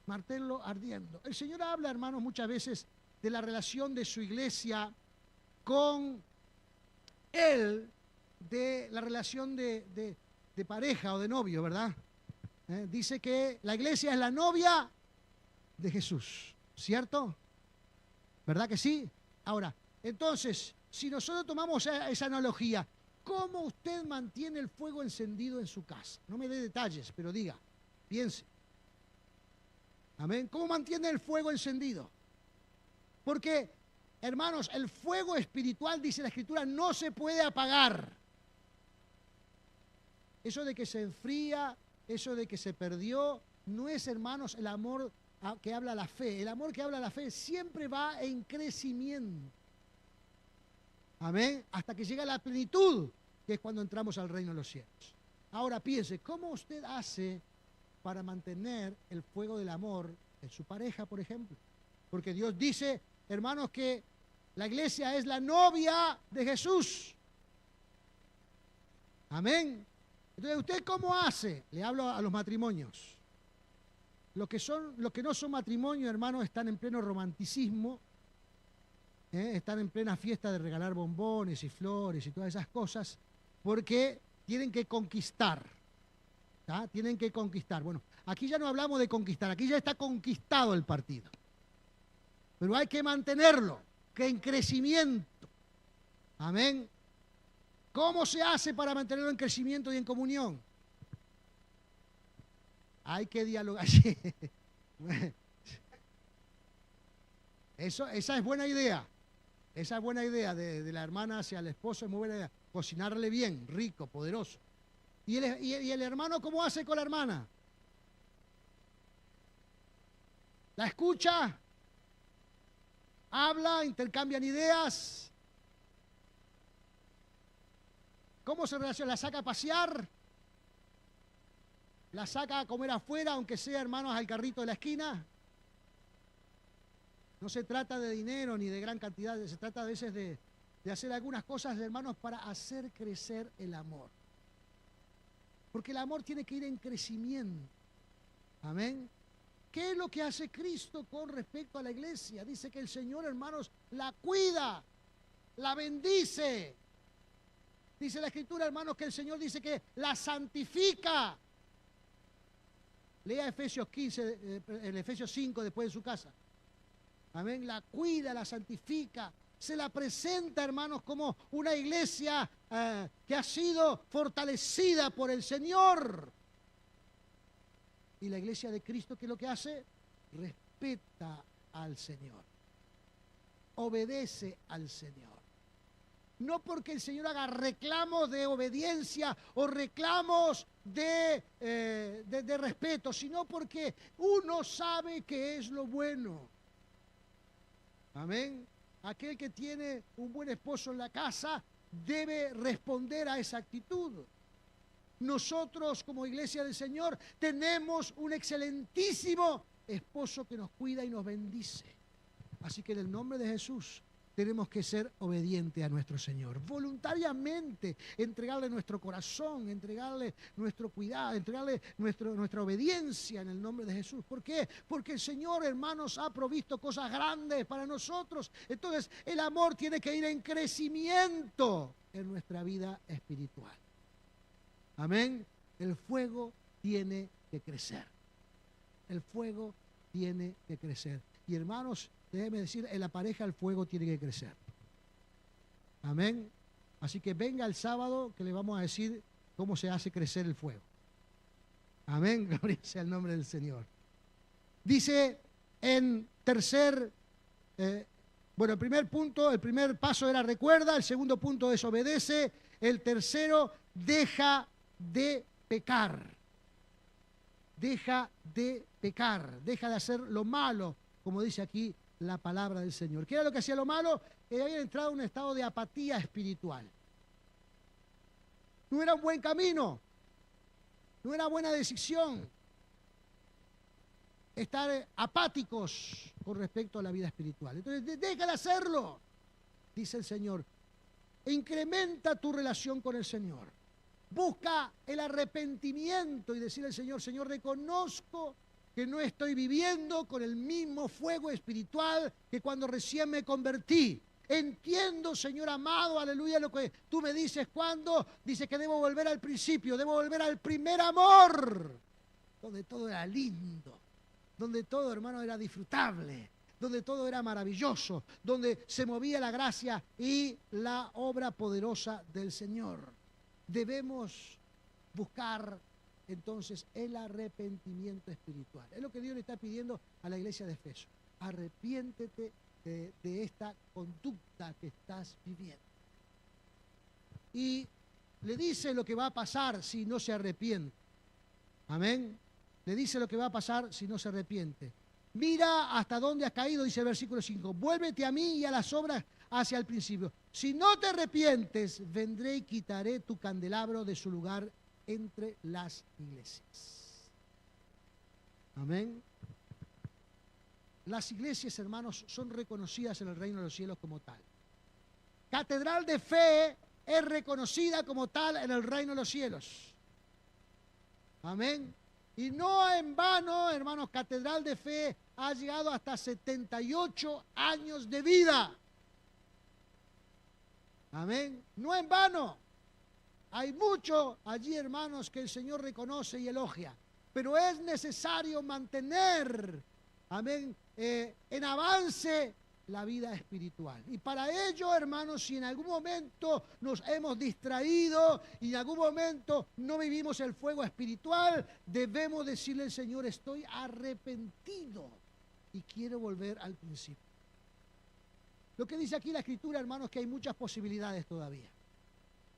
Manténlo ardiendo. El Señor habla, hermanos, muchas veces de la relación de su iglesia con Él, de la relación de pareja o de novio, ¿verdad? Dice que la iglesia es la novia de Jesús, ¿cierto? ¿Verdad que sí? Ahora, entonces, si nosotros tomamos esa analogía, ¿cómo usted mantiene el fuego encendido en su casa? No me dé detalles, pero diga, piense. Amén. ¿Cómo mantiene el fuego encendido? Porque, hermanos, el fuego espiritual, dice la Escritura, no se puede apagar. Eso de que se enfría, eso de que se perdió, no es, hermanos, el amor que habla la fe. El amor que habla la fe siempre va en crecimiento. Amén. Hasta que llega a la plenitud, que es cuando entramos al reino de los cielos. Ahora piense, ¿cómo usted hace para mantener el fuego del amor en su pareja, por ejemplo? Porque Dios dice, hermanos, que la iglesia es la novia de Jesús. Amén. Entonces, ¿usted cómo hace? Le hablo a los matrimonios. Los que no son matrimonio, hermanos, están en pleno romanticismo, están en plena fiesta de regalar bombones y flores y todas esas cosas, porque tienen que conquistar. ¿Tá? Tienen que conquistar. Bueno, aquí ya no hablamos de conquistar, aquí ya está conquistado el partido. Pero hay que mantenerlo, que en crecimiento. Amén. ¿Cómo se hace para mantenerlo en crecimiento y en comunión? Hay que dialogar. Esa es buena idea. Esa es buena idea de la hermana hacia el esposo, es muy buena idea. Cocinarle bien, rico, poderoso. ¿Y el hermano cómo hace con la hermana? ¿La escucha? ¿Habla? ¿Intercambian ideas? ¿Cómo se relaciona? ¿La saca a pasear? ¿La saca a comer afuera, aunque sea, hermanos, al carrito de la esquina? No se trata de dinero ni de gran cantidad, se trata a veces de hacer algunas cosas, hermanos, para hacer crecer el amor. Porque el amor tiene que ir en crecimiento. Amén. ¿Qué es lo que hace Cristo con respecto a la iglesia? Dice que el Señor, hermanos, la cuida, la bendice, Dice la Escritura, hermanos, que el Señor dice que la santifica. Lea Efesios 15, el Efesios 5 después de su casa. Amén. La cuida, la santifica. Se la presenta, hermanos, como una iglesia que ha sido fortalecida por el Señor. Y la iglesia de Cristo, ¿qué es lo que hace? Respeta al Señor. Obedece al Señor. No porque el Señor haga reclamos de obediencia o reclamos de respeto, sino porque uno sabe que es lo bueno. Amén. Aquel que tiene un buen esposo en la casa debe responder a esa actitud. Nosotros como iglesia del Señor tenemos un excelentísimo esposo que nos cuida y nos bendice. Así que en el nombre de Jesús tenemos que ser obedientes a nuestro Señor. Voluntariamente entregarle nuestro corazón, entregarle nuestro cuidado, entregarle nuestra obediencia en el nombre de Jesús. ¿Por qué? Porque el Señor, hermanos, ha provisto cosas grandes para nosotros. Entonces el amor tiene que ir en crecimiento en nuestra vida espiritual. Amén. El fuego tiene que crecer. El fuego tiene que crecer. Y hermanos, déjeme decir, en la pareja el fuego tiene que crecer. Amén. Así que venga el sábado que le vamos a decir cómo se hace crecer el fuego. Amén. Gloria sea el nombre del Señor. Dice en el primer punto, el primer paso era recuerda, el segundo punto es obedece, el tercero deja de pecar. Deja de pecar, deja de hacer lo malo, como dice aquí la palabra del Señor. ¿Qué era lo que hacía lo malo? Que había entrado en un estado de apatía espiritual. No era un buen camino, no era buena decisión estar apáticos con respecto a la vida espiritual. Entonces, deja de hacerlo, dice el Señor. E incrementa tu relación con el Señor. Busca el arrepentimiento y decirle al Señor, Señor, reconozco que no estoy viviendo con el mismo fuego espiritual que cuando recién me convertí. Entiendo, Señor amado, aleluya, lo que tú me dices cuando dices que debo volver al principio, debo volver al primer amor, donde todo era lindo, donde todo, hermano, era disfrutable, donde todo era maravilloso, donde se movía la gracia y la obra poderosa del Señor. Debemos buscar entonces el arrepentimiento espiritual. Es lo que Dios le está pidiendo a la iglesia de Efeso. Arrepiéntete de esta conducta que estás viviendo. Y le dice lo que va a pasar si no se arrepiente. Amén. Le dice lo que va a pasar si no se arrepiente. Mira hasta dónde has caído, dice el versículo 5. Vuélvete a mí y a las obras hacia el principio. Si no te arrepientes, vendré y quitaré tu candelabro de su lugar entre las iglesias. Amén. Las iglesias, hermanos, son reconocidas en el reino de los cielos como tal. Catedral de Fe es reconocida como tal en el reino de los cielos. Amén. Y no en vano, hermanos, Catedral de Fe ha llegado hasta 78 años de vida. Amén. No en vano. Hay mucho allí, hermanos, que el Señor reconoce y elogia. Pero es necesario mantener, amén, en avance la vida espiritual. Y para ello, hermanos, si en algún momento nos hemos distraído y en algún momento no vivimos el fuego espiritual, debemos decirle al Señor, estoy arrepentido y quiero volver al principio. Lo que dice aquí la Escritura, hermanos, que hay muchas posibilidades todavía.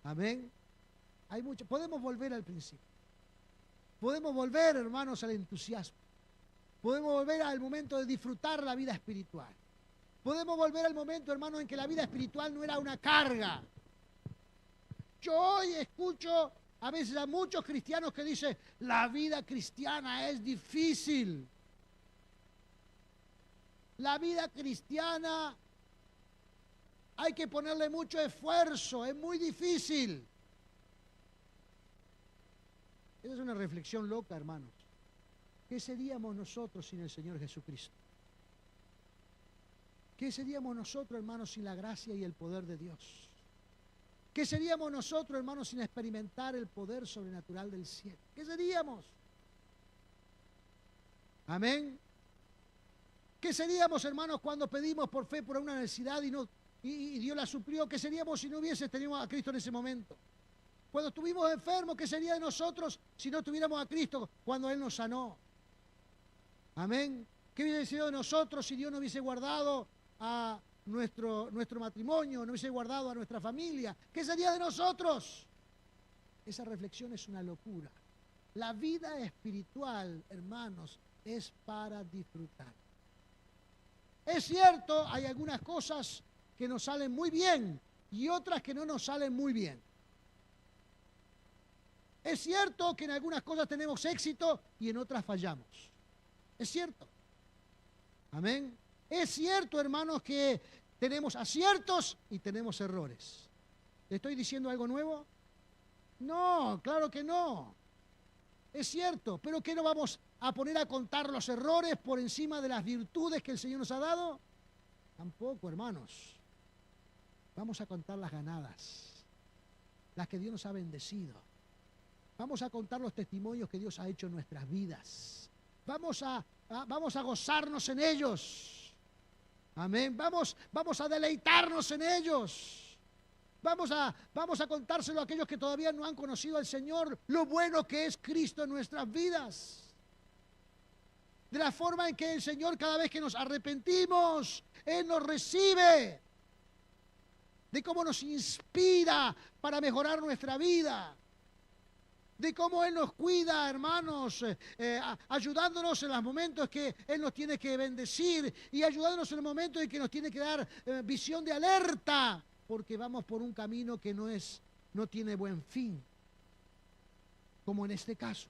Amén. Podemos volver al principio. Podemos volver, hermanos, al entusiasmo. Podemos volver al momento de disfrutar la vida espiritual. Podemos volver al momento, hermanos, en que la vida espiritual no era una carga. Yo hoy escucho a veces a muchos cristianos que dicen, la vida cristiana es difícil. La vida cristiana hay que ponerle mucho esfuerzo, es muy difícil. Esa es una reflexión loca, hermanos. ¿Qué seríamos nosotros sin el Señor Jesucristo? ¿Qué seríamos nosotros, hermanos, sin la gracia y el poder de Dios? ¿Qué seríamos nosotros, hermanos, sin experimentar el poder sobrenatural del cielo? ¿Qué seríamos? Amén. ¿Qué seríamos, hermanos, cuando pedimos por fe por una necesidad y Dios la suplió? ¿Qué seríamos si no hubiese tenido a Cristo en ese momento? Cuando estuvimos enfermos, ¿qué sería de nosotros si no tuviéramos a Cristo cuando Él nos sanó? Amén. ¿Qué hubiese sido de nosotros si Dios no hubiese guardado a nuestro matrimonio, no hubiese guardado a nuestra familia? ¿Qué sería de nosotros? Esa reflexión es una locura. La vida espiritual, hermanos, es para disfrutar. Es cierto, hay algunas cosas que nos salen muy bien y otras que no nos salen muy bien. Es cierto que en algunas cosas tenemos éxito y en otras fallamos. Es cierto. Amén. Es cierto, hermanos, que tenemos aciertos y tenemos errores. ¿Le estoy diciendo algo nuevo? No, claro que no. Es cierto, pero ¿qué nos vamos a poner a contar los errores por encima de las virtudes que el Señor nos ha dado? Tampoco, hermanos. Vamos a contar las ganadas, las que Dios nos ha bendecido. Vamos a contar los testimonios que Dios ha hecho en nuestras vidas. Vamos a gozarnos en ellos. Amén. Vamos a deleitarnos en ellos. Vamos a contárselo a aquellos que todavía no han conocido al Señor, lo bueno que es Cristo en nuestras vidas. De la forma en que el Señor, cada vez que nos arrepentimos, Él nos recibe. De cómo nos inspira para mejorar nuestra vida. De cómo Él nos cuida, hermanos, ayudándonos en los momentos que Él nos tiene que bendecir y ayudándonos en los momentos en que nos tiene que dar visión de alerta, porque vamos por un camino que no tiene buen fin, como en este caso.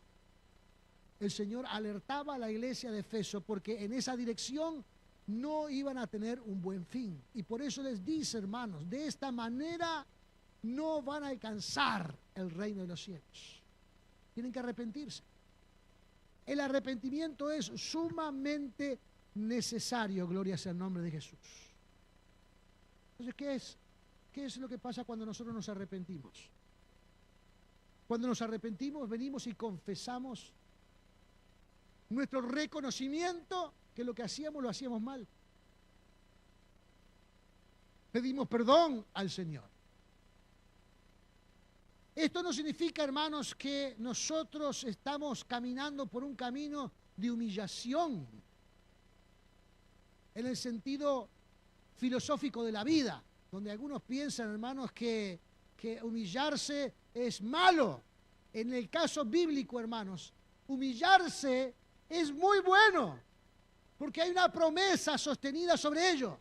El Señor alertaba a la iglesia de Efeso porque en esa dirección no iban a tener un buen fin. Y por eso les dice, hermanos, de esta manera no van a alcanzar el reino de los cielos. Tienen que arrepentirse. El arrepentimiento es sumamente necesario, gloria sea el nombre de Jesús. Entonces, ¿qué es lo que pasa cuando nosotros nos arrepentimos? Cuando nos arrepentimos, venimos y confesamos nuestro reconocimiento que lo que hacíamos lo hacíamos mal. Pedimos perdón al Señor. Esto no significa, hermanos, que nosotros estamos caminando por un camino de humillación en el sentido filosófico de la vida, donde algunos piensan, hermanos, que humillarse es malo. En el caso bíblico, hermanos, humillarse es muy bueno, porque hay una promesa sostenida sobre ello.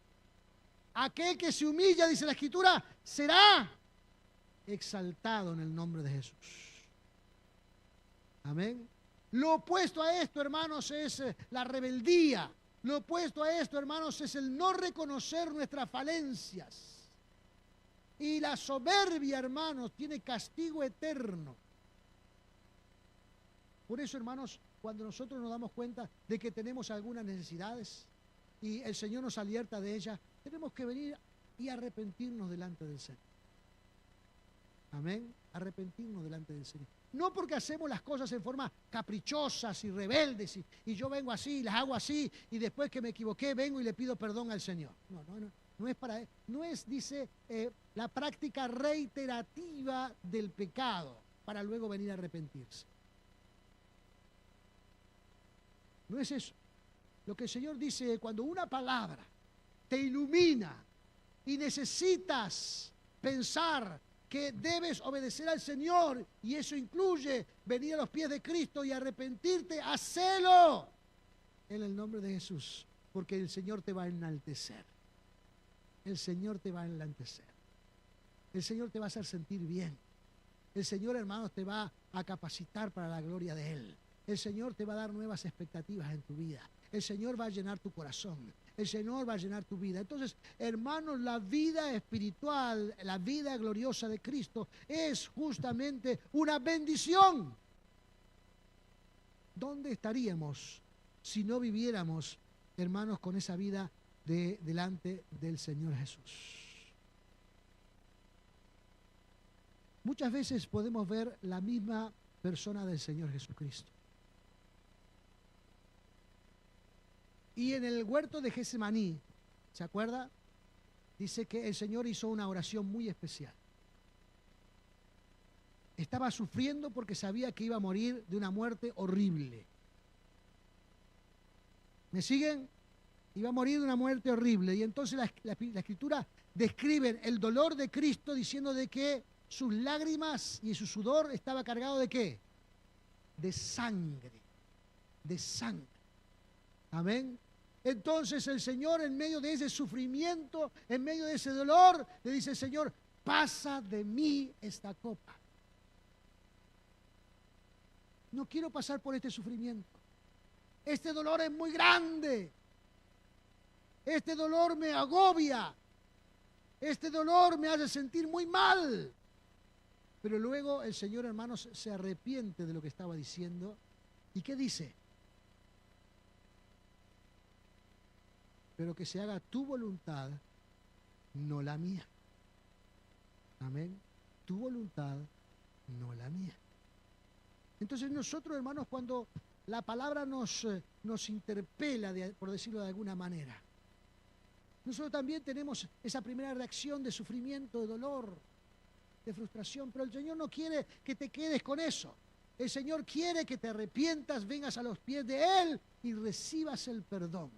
Aquel que se humilla, dice la Escritura, será exaltado en el nombre de Jesús. Amén. Lo opuesto a esto, hermanos, es la rebeldía. Lo opuesto a esto, hermanos, es el no reconocer nuestras falencias. Y la soberbia, hermanos, tiene castigo eterno. Por eso, hermanos, cuando nosotros nos damos cuenta de que tenemos algunas necesidades y el Señor nos alerta de ellas, tenemos que venir y arrepentirnos delante del Señor. Amén. Arrepentirnos delante del Señor. No porque hacemos las cosas en forma caprichosas y rebeldes y yo vengo así, las hago así y después que me equivoqué vengo y le pido perdón al Señor. No es para él. No es, dice, la práctica reiterativa del pecado para luego venir a arrepentirse. No es eso. Lo que el Señor dice, cuando una palabra te ilumina y necesitas pensar que debes obedecer al Señor, y eso incluye venir a los pies de Cristo y arrepentirte, hacelo en el nombre de Jesús, porque el Señor te va a enaltecer. El Señor te va a enaltecer. El Señor te va a hacer sentir bien. El Señor, hermanos, te va a capacitar para la gloria de Él. El Señor te va a dar nuevas expectativas en tu vida. El Señor va a llenar tu corazón. El Señor va a llenar tu vida. Entonces, hermanos, la vida espiritual, la vida gloriosa de Cristo es justamente una bendición. ¿Dónde estaríamos si no viviéramos, hermanos, con esa vida delante del Señor Jesús? muchas veces podemos ver la misma persona del Señor Jesucristo. Y en el huerto de Getsemaní, ¿se acuerda? Dice que el Señor hizo una oración muy especial. Estaba sufriendo porque sabía que iba a morir de una muerte horrible. ¿Me siguen? Iba a morir de una muerte horrible. Y entonces la Escritura describe el dolor de Cristo diciendo de que sus lágrimas y su sudor estaba cargado ¿de qué? De sangre. De sangre. Amén. Entonces el Señor, en medio de ese sufrimiento, en medio de ese dolor, le dice: Señor, pasa de mí esta copa. No quiero pasar por este sufrimiento. Este dolor es muy grande. Este dolor me agobia. Este dolor me hace sentir muy mal. Pero luego el Señor, hermanos, se arrepiente de lo que estaba diciendo. ¿Y qué dice? Pero que se haga tu voluntad, no la mía. Amén. Tu voluntad, no la mía. Entonces nosotros, hermanos, cuando la palabra nos interpela, por decirlo de alguna manera, nosotros también tenemos esa primera reacción de sufrimiento, de dolor, de frustración, pero el Señor no quiere que te quedes con eso. El Señor quiere que te arrepientas, vengas a los pies de Él y recibas el perdón.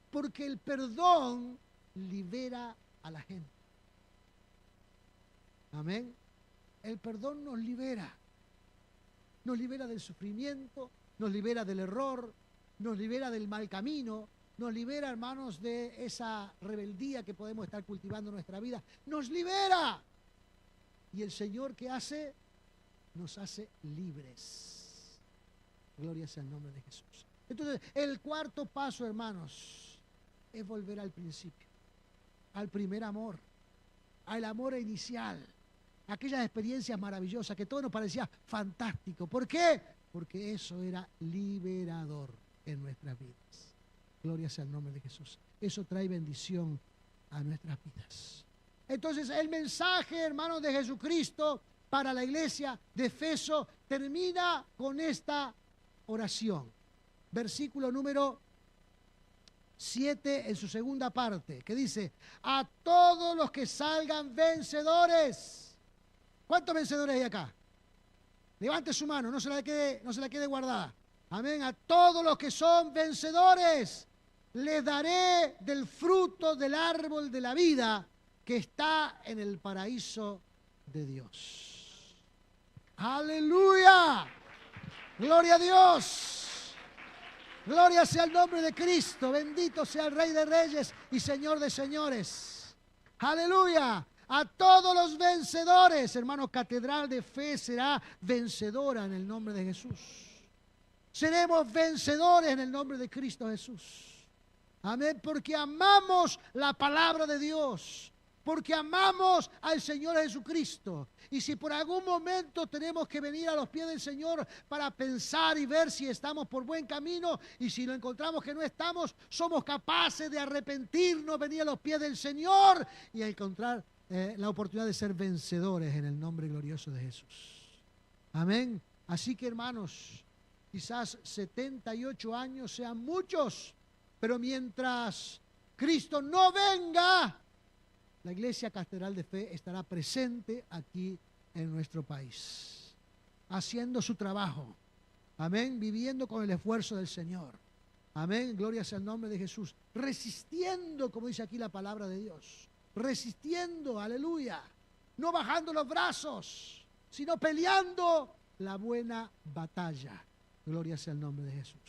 Porque el perdón libera a la gente. Amén. El perdón nos libera. Nos libera del sufrimiento, nos libera del error, nos libera del mal camino, nos libera, hermanos, de esa rebeldía que podemos estar cultivando en nuestra vida. ¡Nos libera! Y el Señor, ¿qué hace? Nos hace libres. Gloria sea el nombre de Jesús. Entonces, el cuarto paso, hermanos, es volver al principio, al primer amor, al amor inicial, aquellas experiencias maravillosas que todo nos parecía fantástico. ¿Por qué? Porque eso era liberador en nuestras vidas. Gloria sea el nombre de Jesús. Eso trae bendición a nuestras vidas. Entonces, el mensaje, hermanos, de Jesucristo para la iglesia de Efeso termina con esta oración. Versículo número 7 en su segunda parte, que dice: a todos los que salgan vencedores. ¿Cuántos vencedores hay acá? Levante su mano, no se la quede guardada. Amén. A todos los que son vencedores les daré del fruto del árbol de la vida que está en el paraíso de Dios. ¡Aleluya! ¡Gloria a Dios! Gloria sea el nombre de Cristo. Bendito sea el Rey de Reyes y Señor de Señores. ¡Aleluya! A todos los vencedores, hermanos, Catedral de Fe será vencedora en el nombre de Jesús. Seremos vencedores en el nombre de Cristo Jesús. Amén, porque amamos la palabra de Dios, porque amamos al Señor Jesucristo. Y si por algún momento tenemos que venir a los pies del Señor para pensar y ver si estamos por buen camino, y si lo encontramos que no estamos, somos capaces de arrepentirnos, venir a los pies del Señor y a encontrar la oportunidad de ser vencedores en el nombre glorioso de Jesús. Amén. Así que, hermanos, quizás 78 años sean muchos, pero mientras Cristo no venga, la Iglesia Catedral de Fe estará presente aquí en nuestro país, haciendo su trabajo. Amén. Viviendo con el esfuerzo del Señor. Amén. Gloria sea el nombre de Jesús. Resistiendo, como dice aquí la palabra de Dios. Resistiendo, aleluya. No bajando los brazos, sino peleando la buena batalla. Gloria sea el nombre de Jesús.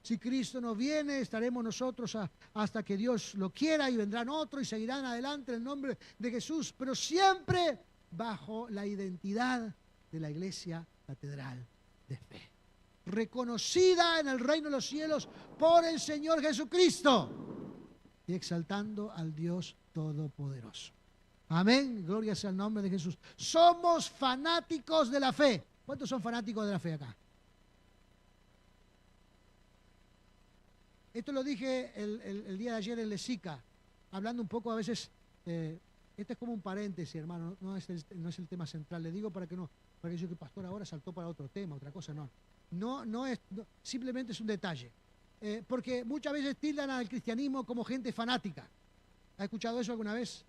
Si Cristo no viene, estaremos nosotros hasta que Dios lo quiera, y vendrán otros y seguirán adelante en el nombre de Jesús, pero siempre bajo la identidad de la Iglesia Catedral de Fe, reconocida en el reino de los cielos por el Señor Jesucristo y exaltando al Dios Todopoderoso. Amén, gloria sea el nombre de Jesús. Somos fanáticos de la fe. ¿Cuántos son fanáticos de la fe acá? Esto lo dije el día de ayer en Lezica, hablando un poco a veces Este es como un paréntesis, hermano, no es el tema central. Le digo para que yo que el pastor ahora saltó para otro tema, otra cosa, no. Simplemente es un detalle. Porque muchas veces tildan al cristianismo como gente fanática. ¿Ha escuchado eso alguna vez?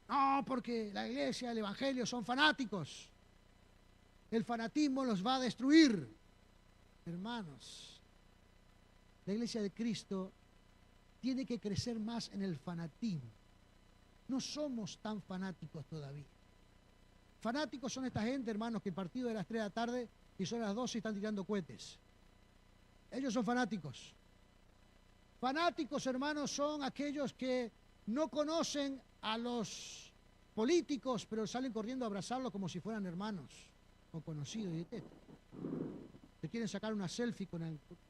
No, porque la iglesia, el evangelio son fanáticos. El fanatismo los va a destruir. Hermanos, la iglesia de Cristo tiene que crecer más en el fanatismo. No somos tan fanáticos todavía. Fanáticos son esta gente, hermanos, que el partido de las 3 de la tarde y son las 12 y están tirando cohetes. Ellos son fanáticos. Fanáticos, hermanos, son aquellos que no conocen a los políticos, pero salen corriendo a abrazarlos como si fueran hermanos o conocidos. Se quieren sacar una selfie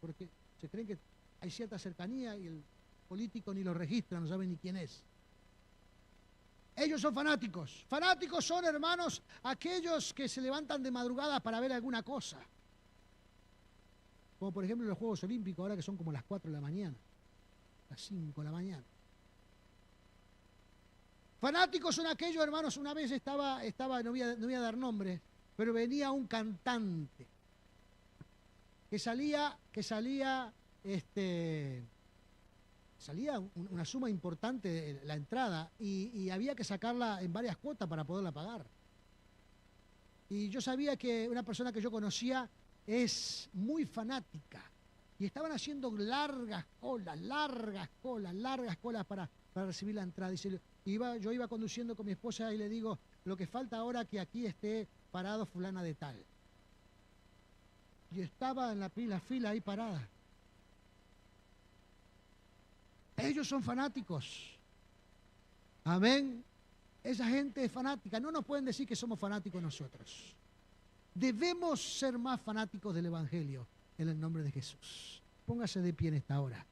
porque se creen que hay cierta cercanía y el político ni lo registra, no sabe ni quién es. Ellos son fanáticos. Fanáticos son, hermanos, aquellos que se levantan de madrugada para ver alguna cosa. Como por ejemplo los Juegos Olímpicos, ahora que son como las 4 de la mañana, las 5 de la mañana. Fanáticos son aquellos, hermanos, una vez no voy a dar nombres, pero venía un cantante que salía una suma importante de la entrada y había que sacarla en varias cuotas para poderla pagar. Y yo sabía que una persona que yo conocía es muy fanática y estaban haciendo largas colas para recibir la entrada. Yo iba conduciendo con mi esposa y le digo, lo que falta ahora es que aquí esté parado fulana de tal. Y estaba en la fila ahí parada. Ellos son fanáticos. Amén. Esa gente es fanática. No nos pueden decir que somos fanáticos nosotros. Debemos ser más fanáticos del Evangelio en el nombre de Jesús. Póngase de pie en esta hora.